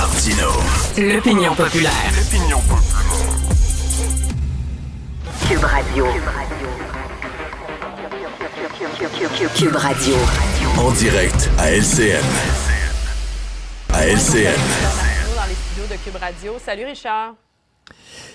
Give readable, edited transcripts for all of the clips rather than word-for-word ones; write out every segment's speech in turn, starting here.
Martino. L'opinion populaire. Cube Radio. Cube Radio. En direct à LCN. À LCN. Dans les studios de Cube Radio. Salut Richard.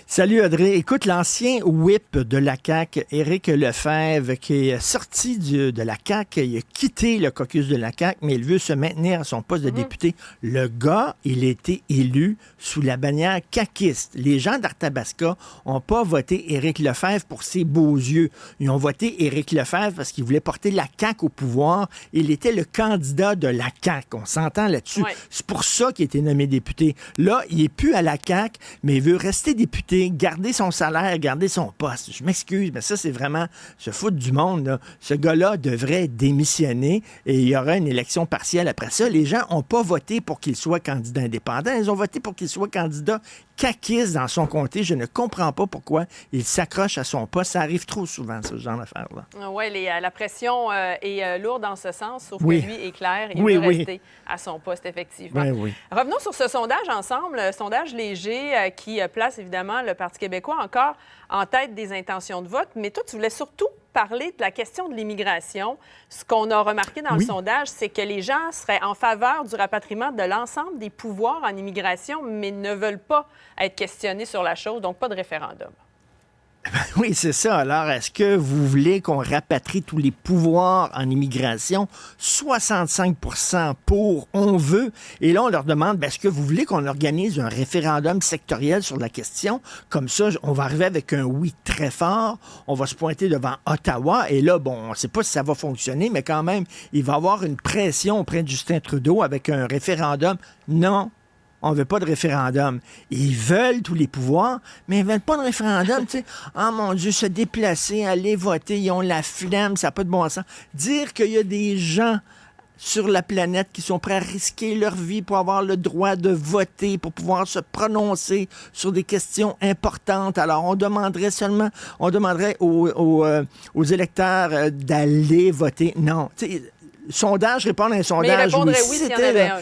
Salut Audrey. Écoute, l'ancien whip de la CAQ, Éric Lefebvre, qui est sorti de la CAQ, il a quitté le caucus de la CAQ, mais il veut se maintenir à son poste de député. Le gars, il a été élu sous la bannière caquiste. Les gens d'Arthabasca n'ont pas voté Éric Lefebvre pour ses beaux yeux. Ils ont voté Éric Lefebvre parce qu'il voulait porter la CAQ au pouvoir. Il était le candidat de la CAQ. On s'entend là-dessus. Ouais. C'est pour ça qu'il a été nommé député. Là, il n'est plus à la CAQ, mais il veut rester député, garder son salaire, garder son poste. Je m'excuse, mais ça, c'est vraiment se foutre du monde, là. Ce gars-là devrait démissionner et il y aura une élection partielle après ça. Les gens n'ont pas voté pour qu'il soit candidat indépendant. Ils ont voté pour qu'il soit candidat caquiste dans son comté. Je ne comprends pas pourquoi il s'accroche à son poste. Ça arrive trop souvent, ce genre d'affaires-là. Oui, la pression est lourde en ce sens, sauf Oui. que lui est clair. Il Oui, veut oui. rester à son poste, effectivement. Ben oui. Revenons sur ce sondage ensemble, sondage léger qui place évidemment le Parti québécois encore en tête des intentions de vote. Mais toi, tu voulais surtout parler de la question de l'immigration. Ce qu'on a remarqué dans le sondage, c'est que les gens seraient en faveur du rapatriement de l'ensemble des pouvoirs en immigration, mais ne veulent pas être questionnés sur la chose, donc pas de référendum. Oui, c'est ça. Alors, est-ce que vous voulez qu'on rapatrie tous les pouvoirs en immigration? 65 pour on veut. Et là, on leur demande, est-ce que vous voulez qu'on organise un référendum sectoriel sur la question? Comme ça, on va arriver avec un oui très fort. On va se pointer devant Ottawa. Et là, bon, on ne sait pas si ça va fonctionner, mais quand même, il va y avoir une pression auprès de Justin Trudeau avec un référendum. Non. On ne veut pas de référendum. Ils veulent tous les pouvoirs, mais ils ne veulent pas de référendum. Tu sais, oh mon Dieu, se déplacer, aller voter, ils ont la flemme, ça n'a pas de bon sens. Dire qu'il y a des gens sur la planète qui sont prêts à risquer leur vie pour avoir le droit de voter, pour pouvoir se prononcer sur des questions importantes. Alors, on demanderait aux électeurs d'aller voter. Non. Tu sais, sondage, répondre à un sondage. Mais ils répondraient oui s'il y en avait un.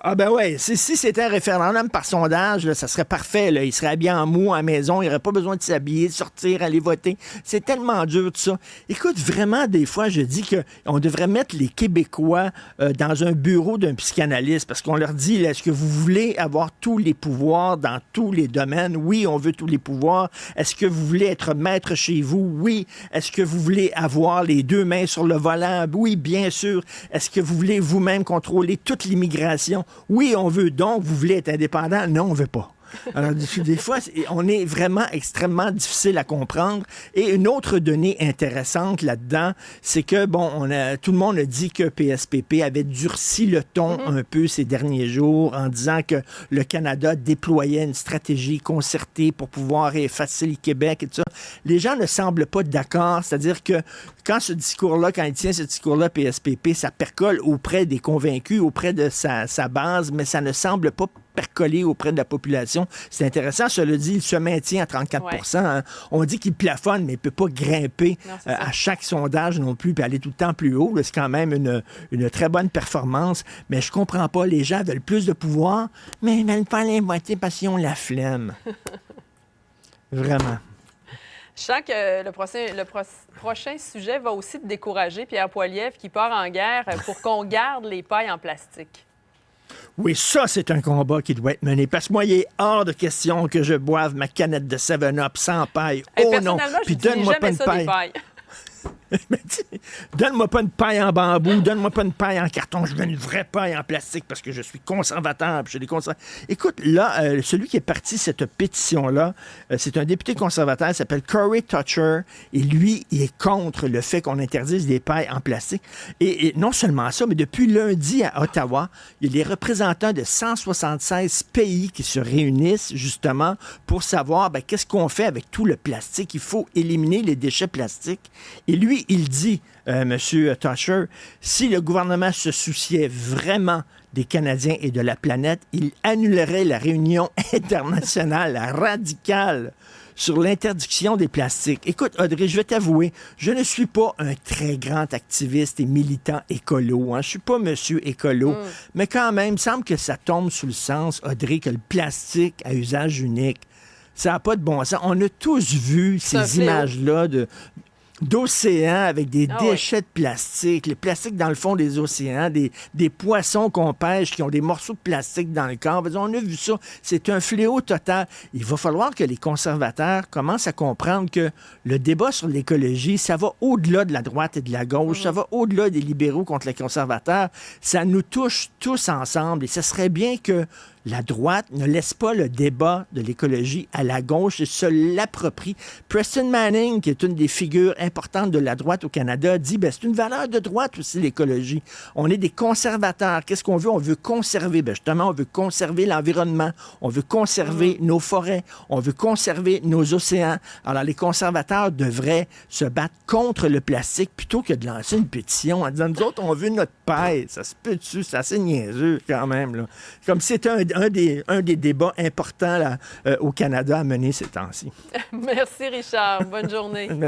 Ah ben oui, si c'était un référendum par sondage, là, ça serait parfait. Là. Il serait habillé en mou à la maison, il n'aurait pas besoin de s'habiller, de sortir, aller voter. C'est tellement dur tout ça. Écoute, vraiment, des fois, je dis qu'on devrait mettre les Québécois dans un bureau d'un psychanalyste parce qu'on leur dit, là, est-ce que vous voulez avoir tous les pouvoirs dans tous les domaines? Oui, on veut tous les pouvoirs. Est-ce que vous voulez être maître chez vous? Oui. Est-ce que vous voulez avoir les deux mains sur le volant? Oui, bien sûr. Est-ce que vous voulez vous-même contrôler toute l'immigration? Oui, on veut. Donc, vous voulez être indépendant? Non, on ne veut pas. Alors, des fois, on est vraiment extrêmement difficile à comprendre. Et une autre donnée intéressante là-dedans, c'est que, bon, tout le monde a dit que PSPP avait durci le ton un peu ces derniers jours en disant que le Canada déployait une stratégie concertée pour pouvoir effacer le Québec et tout ça. Les gens ne semblent pas d'accord. C'est-à-dire que quand il tient ce discours-là, PSPP, ça percole auprès des convaincus, auprès de sa base, mais ça ne semble pas percoler auprès de la population. C'est intéressant, cela dit, il se maintient à 34 hein. On dit qu'il plafonne, mais il ne peut pas grimper à chaque sondage non plus, puis aller tout le temps plus haut. C'est quand même une très bonne performance, mais je comprends pas. Les gens veulent plus de pouvoir, mais ils veulent pas aller voter parce qu'ils ont la flemme. Vraiment. Je sens que le prochain sujet va aussi te décourager, Pierre Poilievre, qui part en guerre pour qu'on garde les pailles en plastique. Oui, ça, c'est un combat qui doit être mené. Parce que moi, il est hors de question que je boive ma canette de 7-Up sans paille. Oh non! Puis donne-moi pas une paille. Donne-moi pas une paille en bambou, donne-moi pas une paille en carton, je veux une vraie paille en plastique parce que je suis conservateur. Écoute, là, celui qui est parti cette pétition-là, c'est un député conservateur, il s'appelle Corey Toucher, et lui, il est contre le fait qu'on interdise les pailles en plastique. Et non seulement ça, mais depuis lundi à Ottawa, il y a les représentants de 176 pays qui se réunissent justement pour savoir qu'est-ce qu'on fait avec tout le plastique. Il faut éliminer les déchets plastiques. Et lui, Puis il dit, M. Tusher, si le gouvernement se souciait vraiment des Canadiens et de la planète, il annulerait la réunion internationale radicale sur l'interdiction des plastiques. Écoute, Audrey, je vais t'avouer, je ne suis pas un très grand activiste et militant écolo. Hein. Je suis pas monsieur écolo. Mais quand même, il semble que ça tombe sous le sens, Audrey, que le plastique à usage unique, ça n'a pas de bon sens. On a tous vu ces images-là d'océans avec des déchets de plastique, les plastiques dans le fond des océans, des poissons qu'on pêche qui ont des morceaux de plastique dans le corps. On a vu ça. C'est un fléau total. Il va falloir que les conservateurs commencent à comprendre que le débat sur l'écologie, ça va au-delà de la droite et de la gauche, ça va au-delà des libéraux contre les conservateurs. Ça nous touche tous ensemble et ce serait bien que la droite ne laisse pas le débat de l'écologie à la gauche et se l'approprie. Preston Manning, qui est une des figures importantes de la droite au Canada, dit c'est une valeur de droite aussi, l'écologie. On est des conservateurs. Qu'est-ce qu'on veut? On veut conserver. Justement, on veut conserver l'environnement. On veut conserver nos forêts. On veut conserver nos océans. Alors, les conservateurs devraient se battre contre le plastique plutôt que de lancer une pétition en disant, nous autres, on veut notre paix. Ça se peut dessus. C'est assez niaiseux quand même. Là. Comme si c'était un des débats importants là, au Canada à mener ces temps-ci. Merci, Richard. Bonne journée.